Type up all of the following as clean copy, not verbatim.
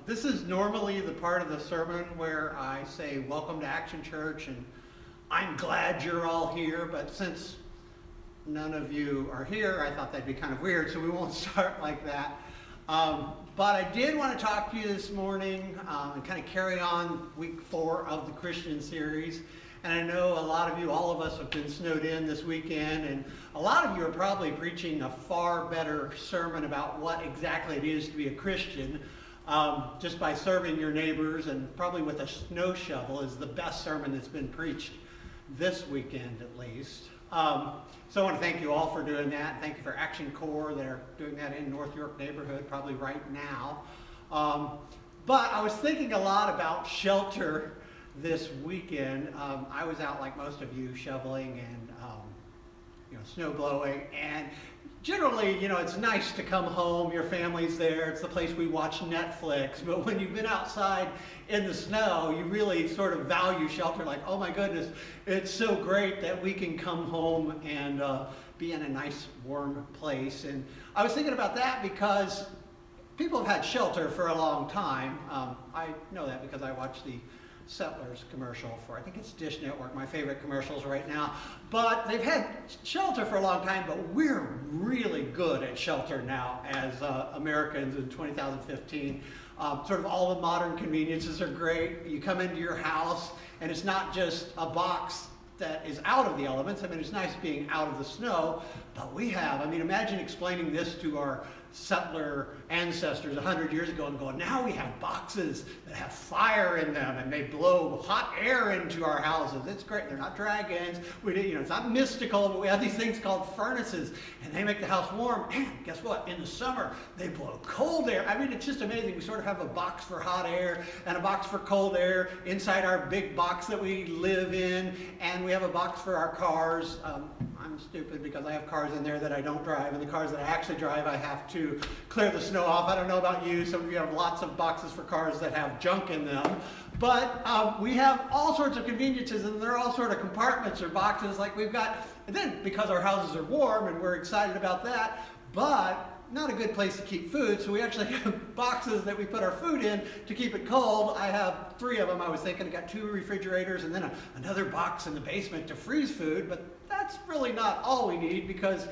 This is normally the part of the sermon where I say, welcome to Action Church, and I'm glad you're all here, but since none of you are here, I thought that'd be kind of weird, so we won't start like that. But I did want to talk to you this morning and kind of carry on week 4 of the Christian series. And I know a lot of you, all of us, have been snowed in this weekend, and a lot of you are probably preaching a far better sermon about what exactly it is to be a Christian. Just by serving your neighbors and probably with a snow shovel is the best sermon that's been preached this weekend at least. So I want to thank you all for doing that. Thank you for Action Corps that are doing that in North York neighborhood probably right now. But I was thinking a lot about shelter this weekend. I was out like most of you shoveling and snow blowing, and generally, it's nice to come home, your family's there, it's the place we watch Netflix, but when you've been outside in the snow, you really sort of value shelter, like, oh my goodness, it's so great that we can come home and be in a nice warm place. And I was thinking about that because people have had shelter for a long time. I know that because I watch the Settlers commercial for, I think it's Dish Network, my favorite commercials right now. But they've had shelter for a long time, but we're really good at shelter now as Americans in 2015. Sort of all the modern conveniences are great. You come into your house and it's not just a box that is out of the elements. I mean, it's nice being out of the snow, but imagine explaining this to our settler ancestors 100 years ago and going, now we have boxes that have fire in them and they blow hot air into our houses. It's great. They're not dragons. It's not mystical, but we have these things called furnaces and they make the house warm. And guess what? In the summer, they blow cold air. I mean, it's just amazing. We sort of have a box for hot air and a box for cold air inside our big box that we live in, and we have a box for our cars. I'm stupid because I have cars in there that I don't drive, and the cars that I actually drive, I have to clear the snow off. I don't know about you. Some of you have lots of boxes for cars that have junk in them. But we have all sorts of conveniences, and they're all sort of compartments or boxes like we've got. And then because our houses are warm, and we're excited about that, but not a good place to keep food, so we actually have boxes that we put our food in to keep it cold. I have 3 of them. I was thinking I got 2 refrigerators and then another box in the basement to freeze food, but that's really not all we need because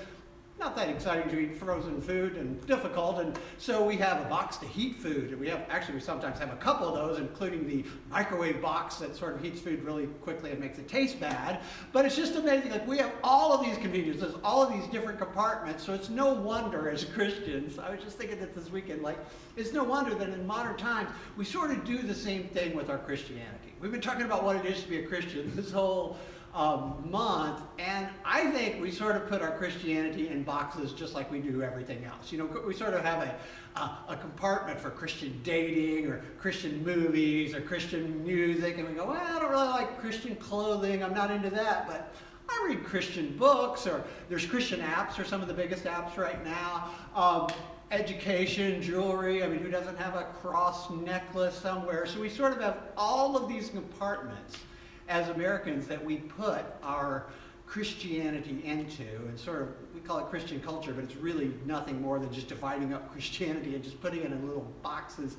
not that exciting to eat frozen food and difficult, and so we have a box to heat food, and we sometimes have a couple of those, including the microwave box that sort of heats food really quickly and makes it taste bad. But it's just amazing, like we have all of these conveniences, all of these different compartments, so it's no wonder as Christians, I was just thinking that this weekend, like, it's no wonder that in modern times, we sort of do the same thing with our Christianity. We've been talking about what it is to be a Christian this whole month, and I think we sort of put our Christianity in boxes just like we do everything else. We sort of have a compartment for Christian dating or Christian movies or Christian music, and we go, well, I don't really like Christian clothing, I'm not into that, but I read Christian books, or there's Christian apps, or some of the biggest apps right now. Education, jewelry, who doesn't have a cross necklace somewhere? So we sort of have all of these compartments as Americans that we put our Christianity into, and sort of, we call it Christian culture, but it's really nothing more than just dividing up Christianity and just putting it in little boxes.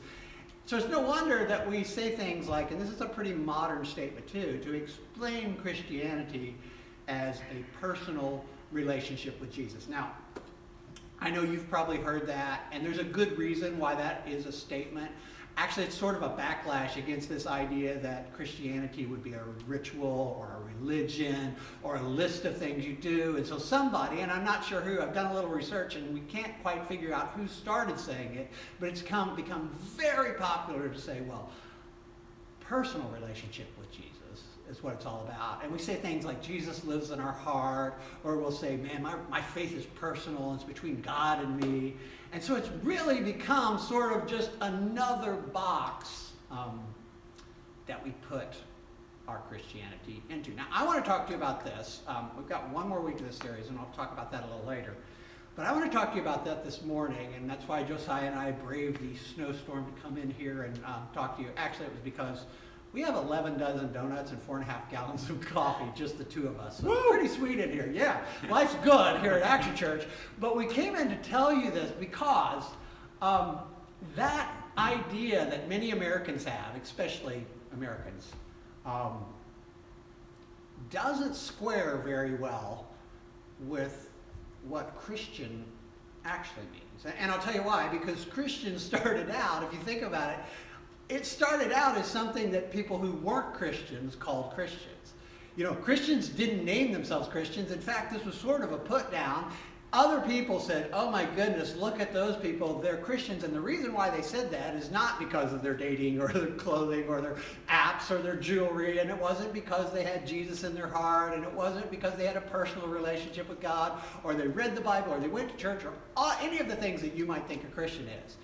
So it's no wonder that we say things like, and this is a pretty modern statement too, to explain Christianity as a personal relationship with Jesus. Now, I know you've probably heard that, and there's a good reason why that is a statement. Actually, it's sort of a backlash against this idea that Christianity would be a ritual or a religion or a list of things you do. And so somebody, and I'm not sure who, I've done a little research and we can't quite figure out who started saying it, but it's become very popular to say, well, personal relationship with Jesus is what it's all about. And we say things like Jesus lives in our heart, or we'll say, man, my faith is personal, it's between God and me. And so it's really become sort of just another box that we put our Christianity into. Now, I want to talk to you about this. We've got one more week of this series, and I'll talk about that a little later. But I want to talk to you about that this morning, and that's why Josiah and I braved the snowstorm to come in here and talk to you. Actually, it was because we have 11 dozen donuts and 4.5 gallons of coffee, just the 2 of us. So it's pretty sweet in here. Yeah, life's good here at Action Church. But we came in to tell you this because that idea that many Americans have, especially Americans, doesn't square very well with what Christian actually means. And I'll tell you why, because Christian started out, if you think about it, it started out as something that people who weren't Christians called Christians. You know, Christians didn't name themselves Christians. In fact, this was sort of a put down. Other people said, oh my goodness, look at those people, they're Christians. And the reason why they said that is not because of their dating or their clothing or their apps or their jewelry, and it wasn't because they had Jesus in their heart, and it wasn't because they had a personal relationship with God, or they read the Bible, or they went to church, or any of the things that you might think a Christian is.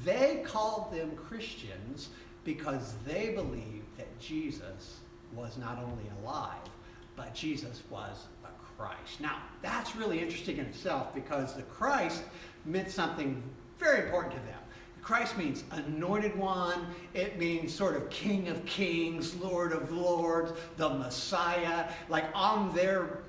They called them Christians because they believed that Jesus was not only alive, but Jesus was Christ. Now, that's really interesting in itself because the Christ meant something very important to them. Christ means anointed one. It means sort of King of Kings, Lord of Lords, the Messiah. Like on their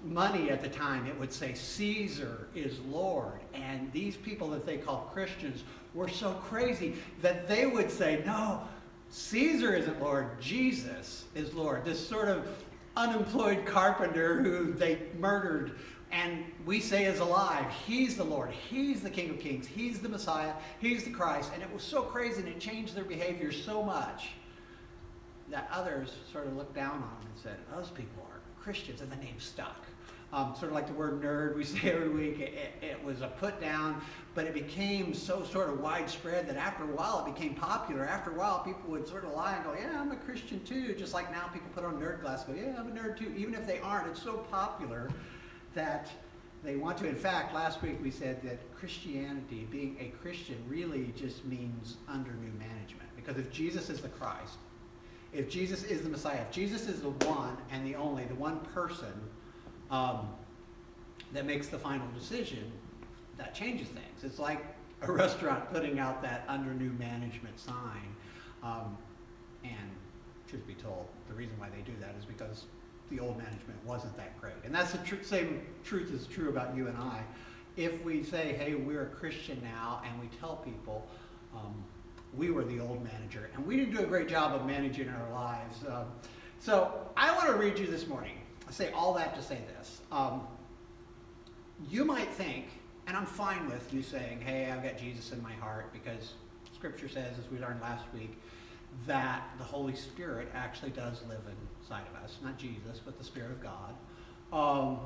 money at the time, it would say Caesar is Lord. And these people that they called Christians were so crazy that they would say, no, Caesar isn't Lord, Jesus is Lord. This sort of unemployed carpenter who they murdered and we say is alive. He's the Lord. He's the King of Kings. He's the Messiah. He's the Christ. And it was so crazy and it changed their behavior so much that others sort of looked down on them and said, those people are Christians, and the name stuck. Sort of like the word nerd we say every week. It was a put down, but it became so sort of widespread that after a while it became popular. After a while people would sort of lie and go, yeah, I'm a Christian too. Just like now people put on nerd glasses and go, yeah, I'm a nerd too. Even if they aren't, it's so popular that they want to. In fact, last week we said that Christianity, being a Christian, really just means under new management. Because if Jesus is the Christ, if Jesus is the Messiah, if Jesus is the one and the only, the one person that makes the final decision, that changes things. It's like a restaurant putting out that under new management sign. And truth be told, the reason why they do that is because the old management wasn't that great. And that's the same truth is true about you and I. If we say, hey, we're a Christian now, and we tell people we were the old manager, and we didn't do a great job of managing our lives. So I want to read you this morning. I say all that to say this. You might think, and I'm fine with you saying, hey, I've got Jesus in my heart, because Scripture says, as we learned last week, that the Holy Spirit actually does live inside of us. Not Jesus, but the Spirit of God.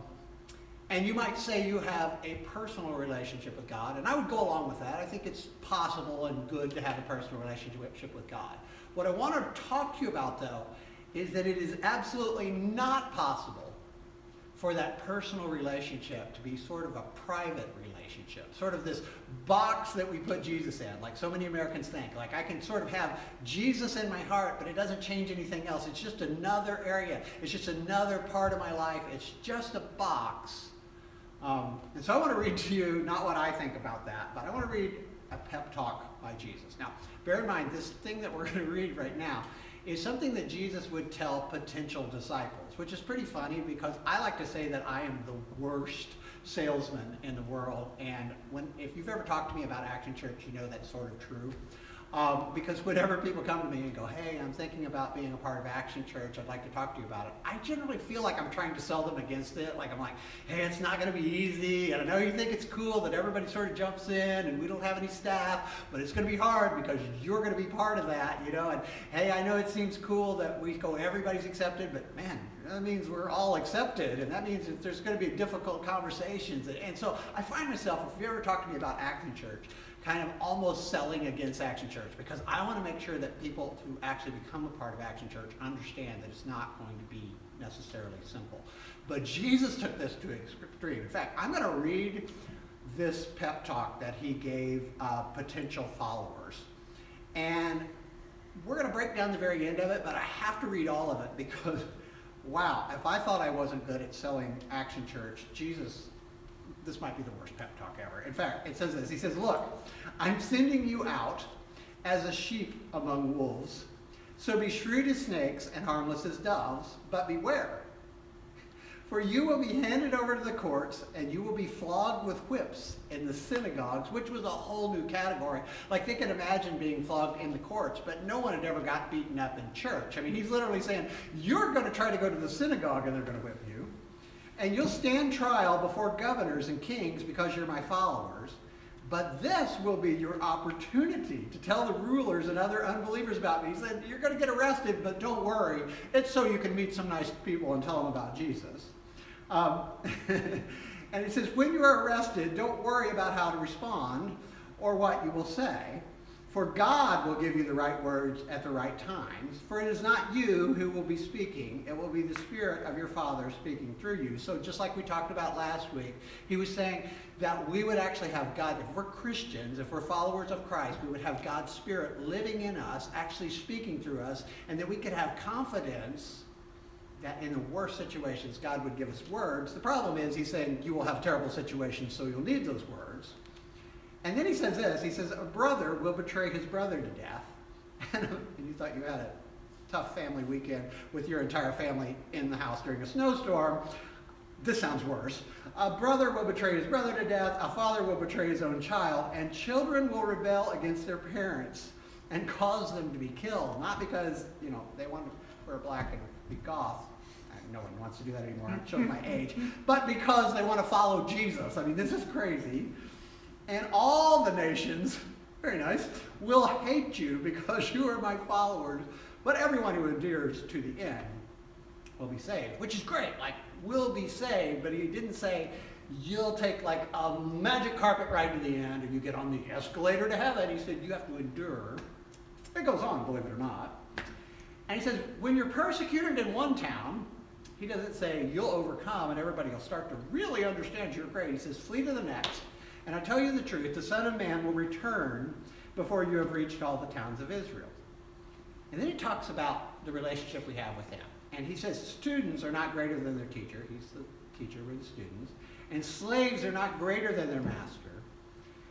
And you might say you have a personal relationship with God, and I would go along with that. I think it's possible and good to have a personal relationship with God. What I want to talk to you about, though, is that it is absolutely not possible for that personal relationship to be sort of a private relationship, sort of this box that we put Jesus in, like so many Americans think. Like, I can sort of have Jesus in my heart, but it doesn't change anything else. It's just another area. It's just another part of my life. It's just a box. And so I want to read to you, not what I think about that, but I want to read a pep talk by Jesus. Now, bear in mind, this thing that we're going to read right now is something that Jesus would tell potential disciples, which is pretty funny because I like to say that I am the worst salesman in the world. And if you've ever talked to me about Action Church, you know that's sort of true. Because whenever people come to me and go, hey, I'm thinking about being a part of Action Church, I'd like to talk to you about it, I generally feel like I'm trying to sell them against it. Like I'm like, hey, it's not going to be easy, and I know you think it's cool that everybody sort of jumps in and we don't have any staff, but it's going to be hard because you're going to be part of that, you know, and hey, I know it seems cool that we go, everybody's accepted, but man, that means we're all accepted, and that means that there's going to be difficult conversations. And so I find myself, if you ever talk to me about Action Church, kind of almost selling against Action Church, because I want to make sure that people who actually become a part of Action Church understand that it's not going to be necessarily simple. But Jesus took this to an extreme. In fact, I'm going to read this pep talk that he gave potential followers. And we're going to break down the very end of it, but I have to read all of it because, wow, if I thought I wasn't good at selling Action Church, Jesus, this might be the worst pep talk ever. In fact, it says this. He says, look, I'm sending you out as a sheep among wolves. So be shrewd as snakes and harmless as doves, but beware. For you will be handed over to the courts, and you will be flogged with whips in the synagogues, which was a whole new category. Like, they could imagine being flogged in the courts, but no one had ever got beaten up in church. I mean, he's literally saying, you're going to try to go to the synagogue, and they're going to whip you. And you'll stand trial before governors and kings because you're my followers. But this will be your opportunity to tell the rulers and other unbelievers about me. He said, you're going to get arrested, but don't worry. It's so you can meet some nice people and tell them about Jesus. And he says, when you are arrested, don't worry about how to respond or what you will say. For God will give you the right words at the right times. For it is not you who will be speaking. It will be the Spirit of your Father speaking through you. So just like we talked about last week, he was saying that we would actually have God, if we're Christians, if we're followers of Christ, we would have God's Spirit living in us, actually speaking through us, and that we could have confidence that in the worst situations, God would give us words. The problem is, he's saying you will have terrible situations, so you'll need those words. And then he says this, he says, a brother will betray his brother to death. And you thought you had a tough family weekend with your entire family in the house during a snowstorm. This sounds worse. A brother will betray his brother to death. A father will betray his own child. And children will rebel against their parents and cause them to be killed. Not because, they want to wear black and be goth. No one wants to do that anymore. I'm showing my age. But because they want to follow Jesus. I mean, this is crazy. And all the nations, very nice, will hate you because you are my followers. But everyone who endures to the end will be saved, which is great. Like, will be saved, but he didn't say you'll take like a magic carpet ride to the end and you get on the escalator to heaven. He said you have to endure. It goes on, believe it or not. And he says, when you're persecuted in one town, he doesn't say you'll overcome and everybody will start to really understand you're great. He says, flee to the next. And I tell you the truth, the Son of Man will return before you have reached all the towns of Israel. And then he talks about the relationship we have with him. And he says students are not greater than their teacher. He's the teacher with the students. And slaves are not greater than their master.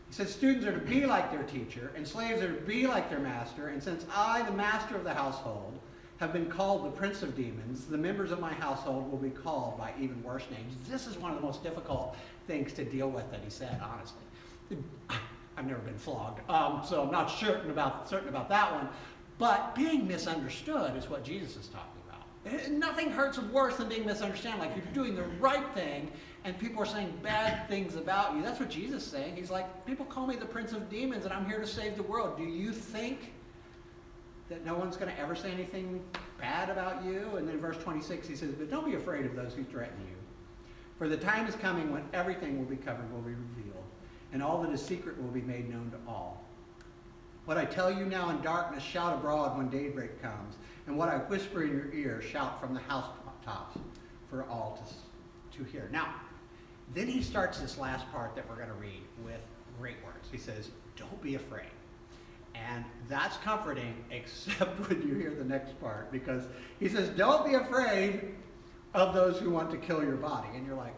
He says students are to be like their teacher, and slaves are to be like their master. And since I, the master of the household, have been called the prince of demons, the members of my household will be called by even worse names. This is one of the most difficult things to deal with that he said, honestly. I've never been flogged, so I'm not certain about that one. But being misunderstood is what Jesus is talking about. Nothing hurts worse than being misunderstood. Like, you're doing the right thing, and people are saying bad things about you. That's what Jesus is saying. He's like, people call me the prince of demons, and I'm here to save the world. Do you think that no one's going to ever say anything bad about you? And then verse 26, he says, but don't be afraid of those who threaten you. For the time is coming when everything will be covered, will be revealed, and all that is secret will be made known to all. What I tell you now in darkness, shout abroad when daybreak comes. And what I whisper in your ear, shout from the housetops for all to hear. Now, then he starts this last part that we're going to read with great words. He says, don't be afraid. And that's comforting, except when you hear the next part, because he says, don't be afraid of those who want to kill your body. And you're like,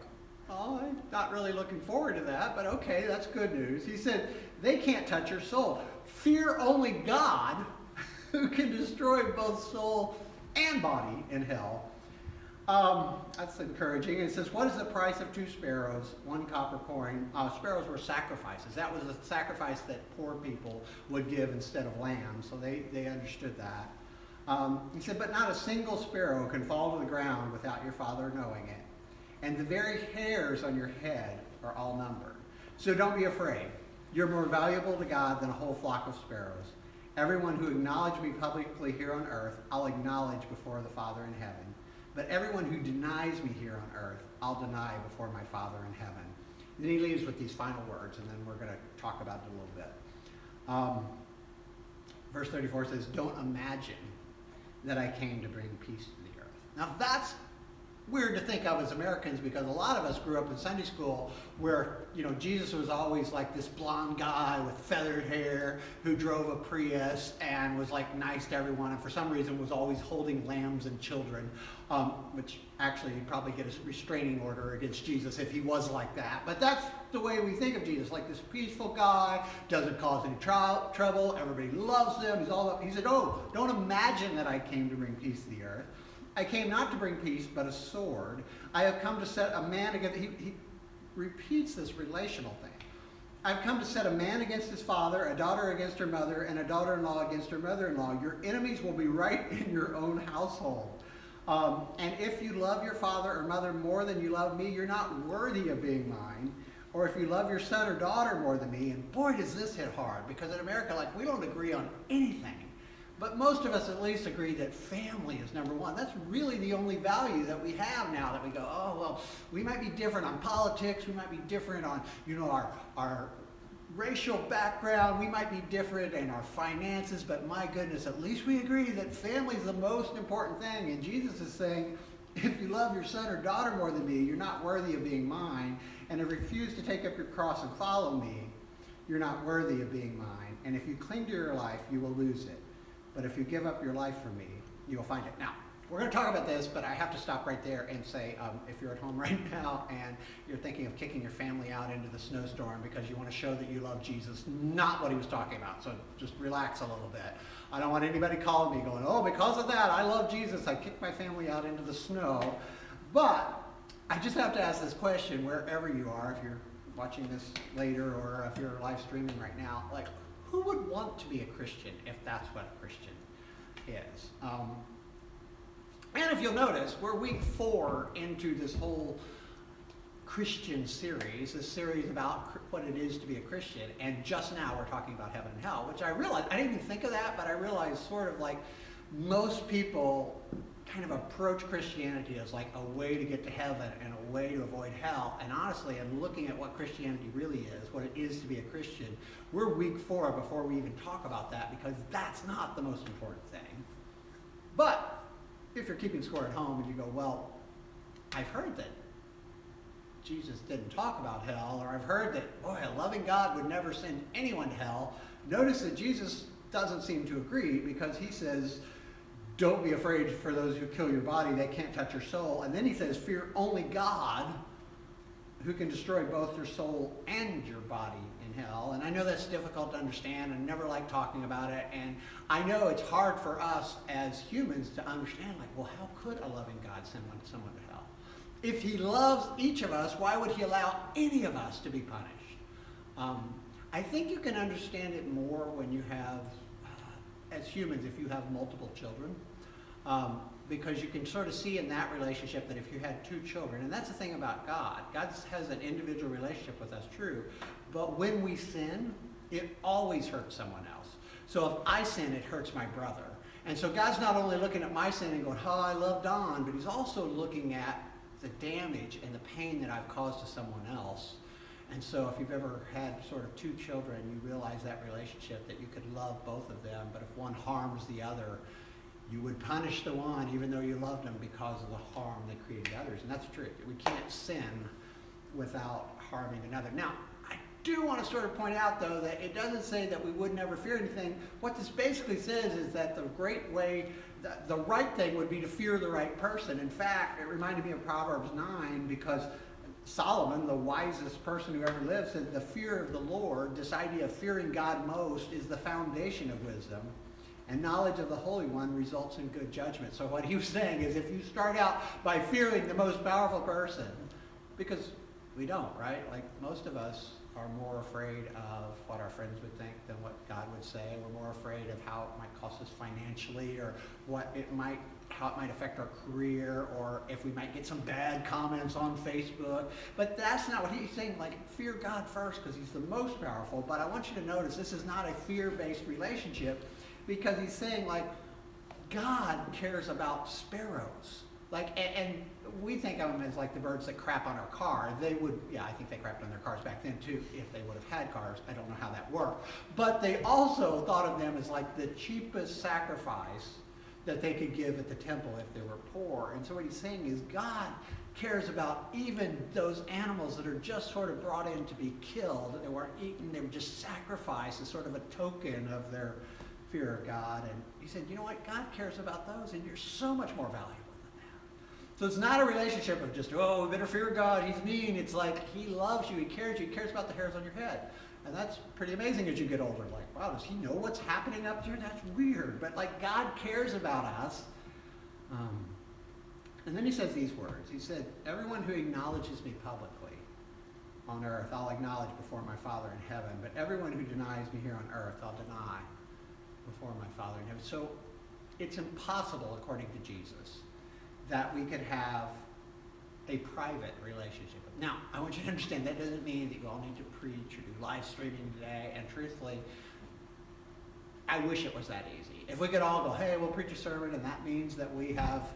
oh, I'm not really looking forward to that, but okay, that's good news. He said, they can't touch your soul. Fear only God, who can destroy both soul and body in hell. That's encouraging. And it says, what is the price of 2 sparrows, 1 copper coin? Sparrows were sacrifices. That was a sacrifice that poor people would give instead of lamb, so they understood that. He said, but not a single sparrow can fall to the ground without your Father knowing it. And the very hairs on your head are all numbered. So don't be afraid. You're more valuable to God than a whole flock of sparrows. Everyone who acknowledges me publicly here on earth, I'll acknowledge before the Father in heaven. But everyone who denies me here on earth, I'll deny before my Father in heaven. And then he leaves with these final words, and then we're going to talk about it a little bit. Verse 34 says, don't imagine that I came to bring peace to the earth. Now that's weird to think of as Americans, because a lot of us grew up in Sunday school where, Jesus was always like this blonde guy with feathered hair who drove a Prius and was like nice to everyone, and for some reason was always holding lambs and children, which actually you'd probably get a restraining order against Jesus if he was like that. But that's the way we think of Jesus, like this peaceful guy, doesn't cause any trouble, everybody loves him. He said, oh, don't imagine that I came to bring peace to the earth. I came not to bring peace, but a sword. I have come to set a man against, he repeats this relational thing. I've come to set a man against his father, a daughter against her mother, and a daughter-in-law against her mother-in-law. Your enemies will be right in your own household. And if you love your father or mother more than you love me, you're not worthy of being mine. Or if you love your son or daughter more than me, and boy does this hit hard, because in America, like, we don't agree on anything. But most of us at least agree that family is number one. That's really the only value that we have now, that we go, oh, well, we might be different on politics, we might be different on, our racial background, we might be different in our finances, but my goodness, at least we agree that family is the most important thing. And Jesus is saying, if you love your son or daughter more than me, you're not worthy of being mine. And if you refuse to take up your cross and follow me, you're not worthy of being mine. And if you cling to your life, you will lose it. But if you give up your life for me, you'll find it. Now, we're going to talk about this, but I have to stop right there and say, if you're at home right now and you're thinking of kicking your family out into the snowstorm because you want to show that you love Jesus, not what he was talking about. So just relax a little bit. I don't want anybody calling me going, oh, because of that, I love Jesus, I kicked my family out into the snow. But I just have to ask this question wherever you are, if you're watching this later or if you're live streaming right now, like, who would want to be a Christian if that's what a Christian is? And if you'll notice, we're week 4 into this whole Christian series, this series about what it is to be a Christian. And just now we're talking about heaven and hell, which I realized, I didn't even think of that, but I realized sort of like most people kind of approach Christianity as like a way to get to heaven and a way to avoid hell. And honestly, I'm looking at what Christianity really is, what it is to be a Christian. We're week 4 before we even talk about that, because that's not the most important thing. But if you're keeping score at home and you go, well, I've heard that Jesus didn't talk about hell, or I've heard that, boy, a loving God would never send anyone to hell. Notice that Jesus doesn't seem to agree, because he says, don't be afraid for those who kill your body, they can't touch your soul. And then he says, fear only God, who can destroy both your soul and your body in hell. And I know that's difficult to understand, and never like talking about it. And I know it's hard for us as humans to understand, like, well, how could a loving God send someone to hell? If he loves each of us, why would he allow any of us to be punished? I think you can understand it more when you have, as humans, if you have multiple children. Because you can sort of see in that relationship that if you had 2 children, and that's the thing about God. God has an individual relationship with us, true, but when we sin, it always hurts someone else. So if I sin, it hurts my brother. And so God's not only looking at my sin and going, oh, I love Don, but he's also looking at the damage and the pain that I've caused to someone else. And so if you've ever had sort of 2 children, you realize that relationship, that you could love both of them, but if one harms the other, you would punish the one even though you loved them because of the harm they created others. And that's true. We can't sin without harming another. Now, I do want to sort of point out, though, that it doesn't say that we would never fear anything. What this basically says is that the great way, the right thing would be to fear the right person. In fact, it reminded me of Proverbs 9, because Solomon, the wisest person who ever lived, said the fear of the Lord, this idea of fearing God most, is the foundation of wisdom. And knowledge of the Holy One results in good judgment. So what he was saying is, if you start out by fearing the most powerful person, because we don't, right? Like, most of us are more afraid of what our friends would think than what God would say. We're more afraid of how it might cost us financially, or how it might affect our career, or if we might get some bad comments on Facebook. But that's not what he's saying. Like, fear God first, because he's the most powerful. But I want you to notice this is not a fear-based relationship, because he's saying, like, God cares about sparrows. Like, and we think of them as like the birds that crap on our car. They would, yeah, I think they crapped on their cars back then too, if they would have had cars. I don't know how that worked. But they also thought of them as like the cheapest sacrifice that they could give at the temple if they were poor. And so what he's saying is, God cares about even those animals that are just sort of brought in to be killed. They weren't eaten, they were just sacrificed as sort of a token of their fear of God. And he said, you know what? God cares about those, and you're so much more valuable than that. So it's not a relationship of just, oh, we better fear God, he's mean. It's like, he loves you, he cares about the hairs on your head. And that's pretty amazing as you get older. Like, wow, does he know what's happening up there? That's weird. But like, God cares about us. And then he says these words. He said, everyone who acknowledges me publicly on earth, I'll acknowledge before my Father in heaven. But everyone who denies me here on earth, I'll deny before my Father in heaven. So it's impossible, according to Jesus, that we could have a private relationship. Now, I want you to understand that doesn't mean that you all need to preach or do live streaming today. And truthfully, I wish it was that easy. If we could all go, hey, we'll preach a sermon, and that means that we have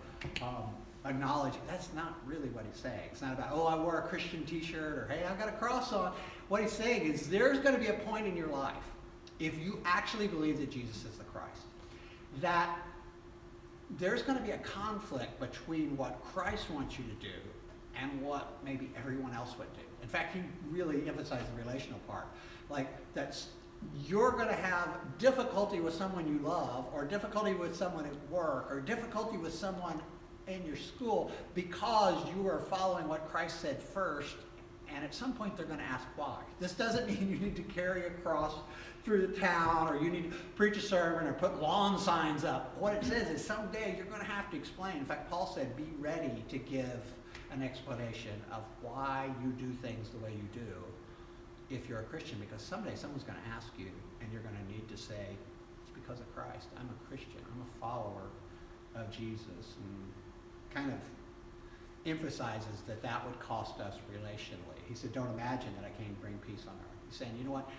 acknowledged. That's not really what he's saying. It's not about, oh, I wore a Christian t-shirt, or hey, I've got a cross on. What he's saying is there's going to be a point in your life, if you actually believe that Jesus is the Christ, that there's going to be a conflict between what Christ wants you to do and what maybe everyone else would do. In fact, he really emphasized the relational part. Like, you're going to have difficulty with someone you love, or difficulty with someone at work, or difficulty with someone in your school because you are following what Christ said first, and at some point they're going to ask why. This doesn't mean you need to carry a cross through the town, or you need to preach a sermon, or put lawn signs up. What it says is someday you're going to have to explain. In fact, Paul said, be ready to give an explanation of why you do things the way you do if you're a Christian, because someday someone's going to ask you, and you're going to need to say, it's because of Christ. I'm a Christian. I'm a follower of Jesus. And kind of emphasizes that would cost us relationally. He said, don't imagine that I came to bring peace on earth. He's saying, you know what?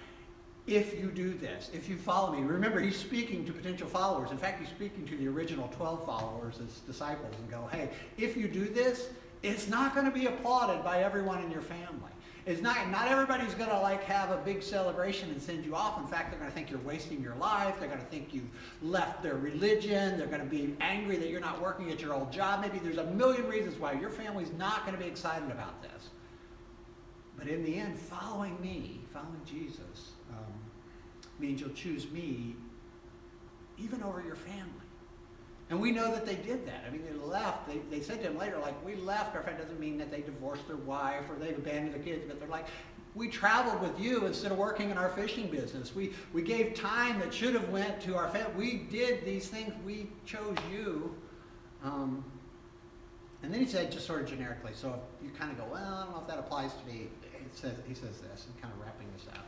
If you do this, if you follow me, remember, he's speaking to potential followers. In fact, he's speaking to the original 12 followers as disciples, and go, hey, if you do this, it's not going to be applauded by everyone in your family. It's not everybody's going to have a big celebration and send you off. In fact, they're going to think you're wasting your life. They're going to think you've left their religion. They're going to be angry that you're not working at your old job. Maybe there's a million reasons why your family's not going to be excited about this. But in the end, following me, following Jesus, means you'll choose me even over your family. And we know that they did that. I mean, they left. They said to him later, we left. Our friend doesn't mean that they divorced their wife or they abandoned their kids, but they're like, we traveled with you instead of working in our fishing business. We gave time that should have went to our family. We did these things. We chose you. And then he said, just sort of generically, so if you kind of go, well, I don't know if that applies to me. He says this, and kind of wrapping this up.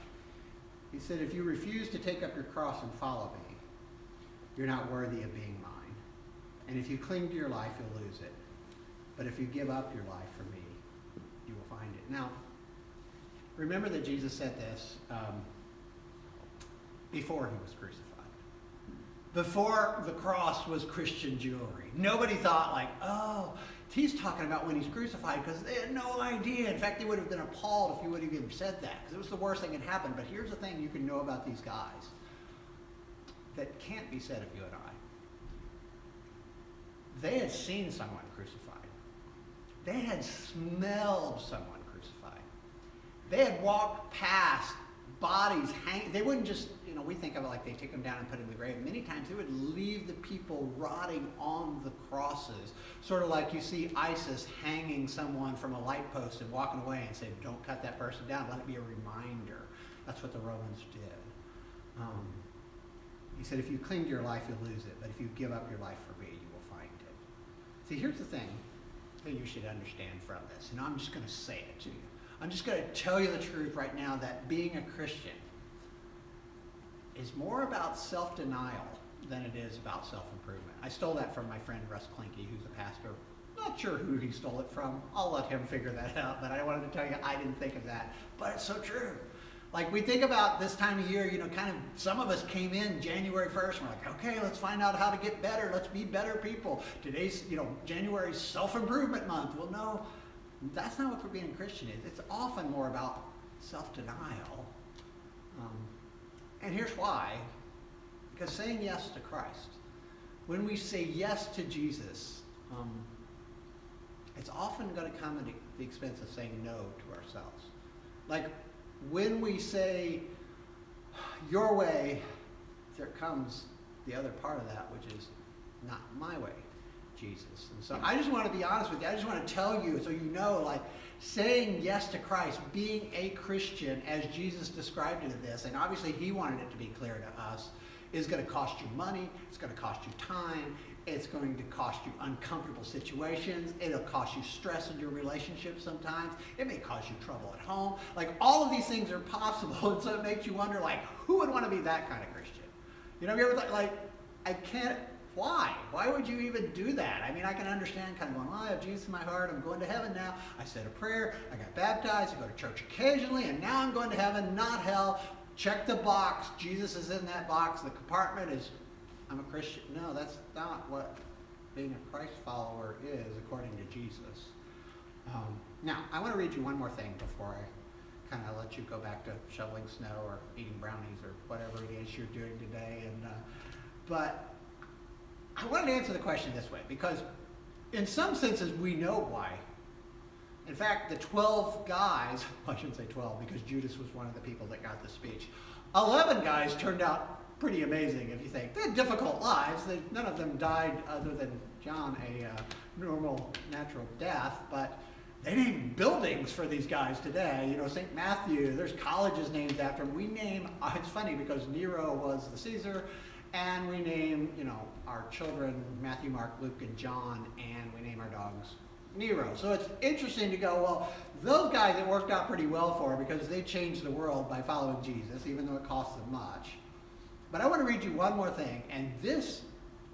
He said, if you refuse to take up your cross and follow me, you're not worthy of being mine. And if you cling to your life, you'll lose it. But if you give up your life for me, you will find it. Now, remember that Jesus said this before he was crucified. Before the cross was Christian jewelry. Nobody thought oh, he's talking about when he's crucified, because they had no idea. In fact, they would have been appalled if he would have even said that, because it was the worst thing that happened. But here's the thing you can know about these guys that can't be said of you and I. They had seen someone crucified. They had smelled someone crucified. They had walked past bodies hanging. They wouldn't just, we think of it like they take them down and put them in the grave. Many times they would leave the people rotting on the crosses, sort of like you see ISIS hanging someone from a light post and walking away and say, don't cut that person down, let it be a reminder. That's what the Romans did. He said, if you cling to your life, you'll lose it, but if you give up your life for me, you will find it. See, here's the thing that you should understand from this, and I'm just going to say it to you. I'm just going to tell you the truth right now that being a Christian is more about self-denial than it is about self-improvement. I stole that from my friend Russ Klinke, who's a pastor. Not sure who he stole it from. I'll let him figure that out, but I wanted to tell you I didn't think of that. But it's so true. We think about this time of year, kind of some of us came in January 1st, and we're like, okay, let's find out how to get better. Let's be better people. Today's, January's self-improvement month. Well, no, that's not what being a Christian is. It's often more about self-denial. And here's why. Because saying yes to Christ, when we say yes to Jesus, it's often going to come at the expense of saying no to ourselves. When we say, your way, there comes the other part of that, which is not my way, Jesus. And so I just want to be honest with you. I just want to tell you so you know, saying yes to Christ, being a Christian as Jesus described it in this, and obviously he wanted it to be clear to us, is going to cost you money, it's going to cost you time, it's going to cost you uncomfortable situations, it'll cost you stress in your relationship sometimes, it may cause you trouble at home. Like, all of these things are possible, and so it makes you wonder, like, who would want to be that kind of Christian? You know, have you ever thought, like, I can't, why? Why would you even do that? I mean, I can understand kind of going, I have Jesus in my heart, I'm going to heaven now, I said a prayer, I got baptized, I go to church occasionally, and now I'm going to heaven, not hell. Check the box, Jesus is in that box, the compartment is, I'm a Christian. No, that's not what being a Christ follower is according to Jesus. Now, I want to read you one more thing before I kind of let you go back to shoveling snow or eating brownies or whatever it is you're doing today. But I wanted to answer the question this way, because in some senses we know why. In fact, the 12 guys, well, I shouldn't say 12 because Judas was one of the people that got the speech. 11 guys turned out pretty amazing, if you think. They had difficult lives. None of them died, other than John, a normal, natural death, but they named buildings for these guys today. You know, St. Matthew, there's colleges named after him. We name, it's funny because Nero was the Caesar, and we name, you know, our children Matthew, Mark, Luke, and John, and we name our dogs Nero. So it's interesting to go, well, those guys, it worked out pretty well for because they changed the world by following Jesus, even though it cost them much. But I want to read you one more thing, and this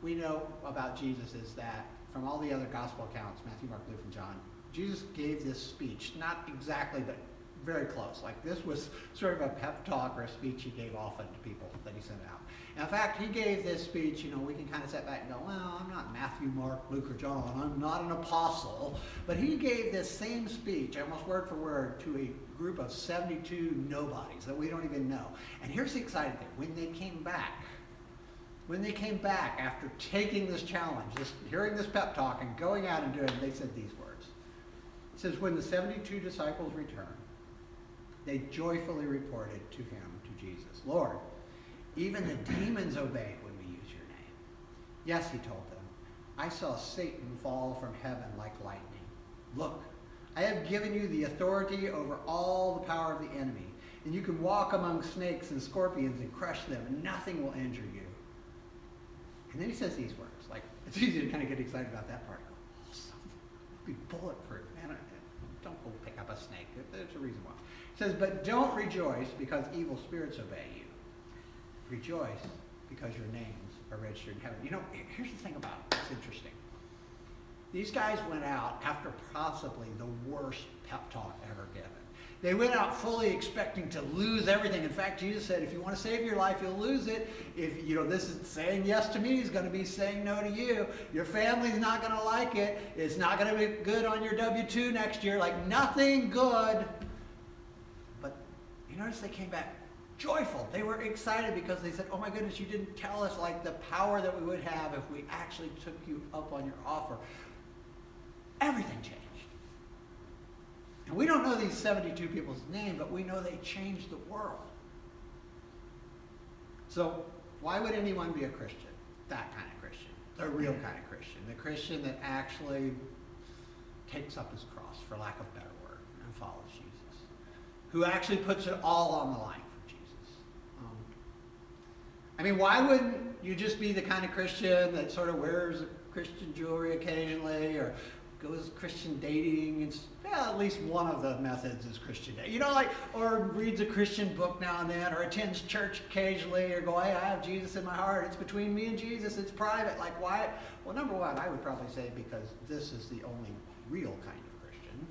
we know about Jesus is that from all the other gospel accounts, Matthew, Mark, Luke, and John, Jesus gave this speech, not exactly, but very close. Like, this was sort of a pep talk or a speech he gave often to people that he sent out. And in fact, he gave this speech, you know, we can kind of sit back and go, well, I'm not Matthew, Mark, Luke, or John. I'm not an apostle. But he gave this same speech, almost word for word, to a group of 72 nobodies that we don't even know. And here's the exciting thing. When they came back after taking this challenge, hearing this pep talk and going out and doing it, they said these words. It says, when the 72 disciples returned, they joyfully reported to him, to Jesus, Lord, even the demons obey when we use your name. Yes, he told them, I saw Satan fall from heaven like lightning. Look, I have given you the authority over all the power of the enemy, and you can walk among snakes and scorpions and crush them, and nothing will injure you. And then he says these words, like, it's easy to kind of get excited about that part. Go, awesome. Be bulletproof, man. Don't go pick up a snake. There's a reason why. It says, but don't rejoice because evil spirits obey you. Rejoice because your names are registered in heaven. You know, here's the thing about it. It's interesting. These guys went out after possibly the worst pep talk ever given. They went out fully expecting to lose everything. In fact, Jesus said, if you want to save your life, you'll lose it. If, you know, this is saying yes to me is going to be saying no to you. Your family's not going to like it. It's not going to be good on your W-2 next year. Like, nothing good. But you notice they came back joyful. They were excited because they said, oh my goodness, you didn't tell us like the power that we would have if we actually took you up on your offer. Everything changed. And we don't know these 72 people's name, but we know they changed the world. So why would anyone be a Christian? That kind of Christian. The real kind of Christian. The Christian that actually takes up his cross, for lack of a better word, and follows Jesus. Who actually puts it all on the line for Jesus. I mean, why wouldn't you just be the kind of Christian that sort of wears Christian jewelry occasionally, or goes Christian dating? It's, well, at least one of the methods is Christian dating. You know, like, or reads a Christian book now and then, or attends church occasionally, or go, hey, I have Jesus in my heart. It's between me and Jesus. It's private. Like, why? Well, number one, I would probably say because this is the only real kind of Christian.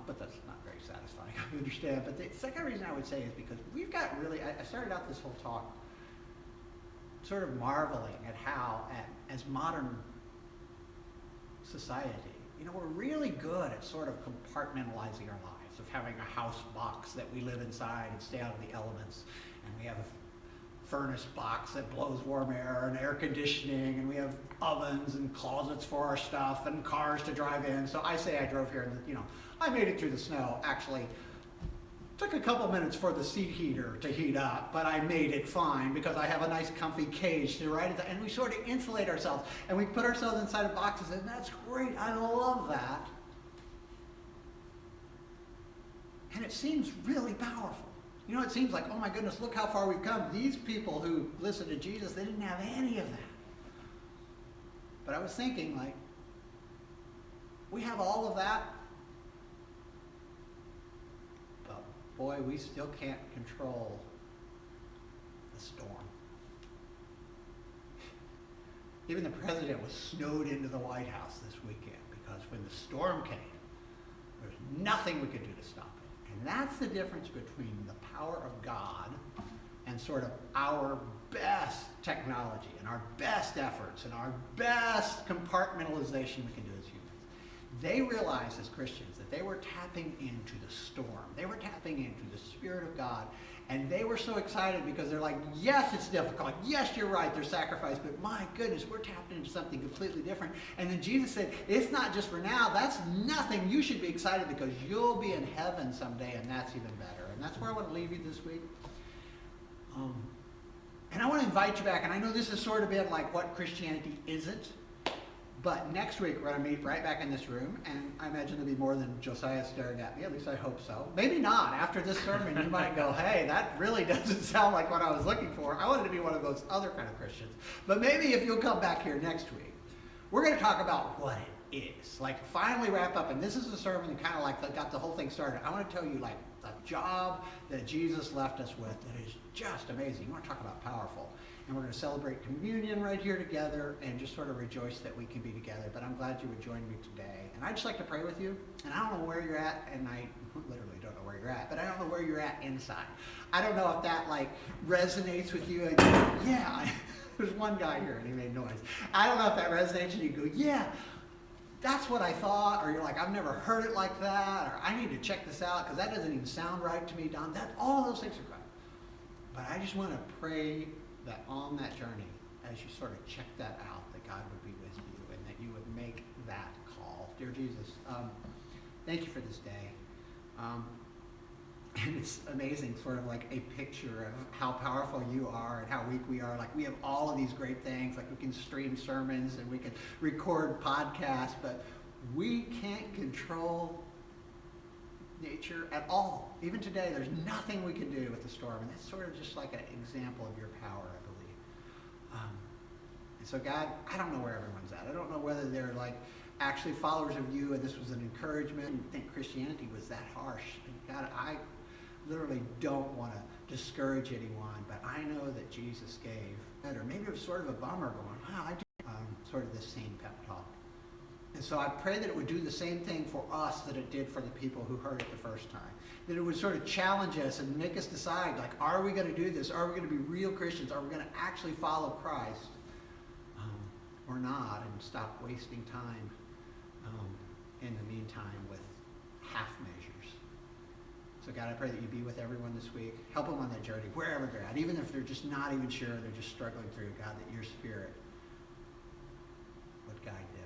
But that's not very satisfying, I understand. But the second reason I would say is because we've got really, I started out this whole talk sort of marveling at how, as modern society, you know, we're really good at sort of compartmentalizing our lives, of having a house box that we live inside and stay out of the elements, and we have a furnace box that blows warm air and air conditioning, and we have ovens and closets for our stuff and cars to drive in. So I say I drove here and, you know, I made it through the snow. Actually, took a couple minutes for the seat heater to heat up, but I made it fine because I have a nice comfy cage to ride it, and we sort of insulate ourselves, and we put ourselves inside of boxes, and that's great. I love that. And it seems really powerful. You know, it seems like, oh my goodness, look how far we've come. These people who listened to Jesus, they didn't have any of that. But I was thinking, like, we have all of that, but boy, we still can't control the storm. Even the president was snowed into the White House this weekend because when the storm came, there was nothing we could do to stop it. And that's the difference between the power of God and sort of our best technology and our best efforts and our best compartmentalization we can do as humans. They realized as Christians that they were tapping into the storm. They were tapping into the Spirit of God. And they were so excited because they're like, yes, it's difficult. Yes, you're right, there's sacrifice. But my goodness, we're tapping into something completely different. And then Jesus said, it's not just for now. That's nothing. You should be excited because you'll be in heaven someday, and that's even better. And that's where I want to leave you this week. And I want to invite you back. And I know this has sort of been like what Christianity isn't. But next week, we're going to meet right back in this room, and I imagine there'll be more than Josiah staring at me. At least I hope so. Maybe not. After this sermon, you might go, hey, that really doesn't sound like what I was looking for. I wanted to be one of those other kind of Christians. But maybe if you'll come back here next week, we're going to talk about what it is. Like, finally wrap up, and this is a sermon that kind of like got the whole thing started. I want to tell you, like, the job that Jesus left us with that is just amazing. You want to talk about powerful. And we're going to celebrate communion right here together and just sort of rejoice that we can be together. But I'm glad you would join me today. And I'd just like to pray with you. And I don't know where you're at, and I literally don't know where you're at, but I don't know where you're at inside. I don't know if that, like, resonates with you. And yeah, there's one guy here, and he made noise. I don't know if that resonates, and you go, yeah, that's what I thought. Or you're like, I've never heard it like that. Or I need to check this out because that doesn't even sound right to me, Don. All of those things are good. But I just want to pray that on that journey, as you sort of check that out, that God would be with you and that you would make that call. Dear Jesus, thank you for this day. And it's amazing, sort of like a picture of how powerful you are and how weak we are. Like, we have all of these great things, like we can stream sermons and we can record podcasts, but we can't control nature at all. Even today, there's nothing we can do with the storm, and that's sort of just like an example of your power, I believe. And so, God, I don't know where everyone's at. I don't know whether they're like actually followers of you, and this was an encouragement, and think Christianity was that harsh. And God, I literally don't want to discourage anyone, but I know that Jesus gave, or maybe it was sort of a bummer going, wow, I do sort of this same pep talk. And so I pray that it would do the same thing for us that it did for the people who heard it the first time. That it would sort of challenge us and make us decide, like, are we going to do this? Are we going to be real Christians? Are we going to actually follow Christ or not, and stop wasting time in the meantime with half measures? So God, I pray that you be with everyone this week. Help them on that journey, wherever they're at. Even if they're just not even sure, they're just struggling through, God, that your Spirit would guide them.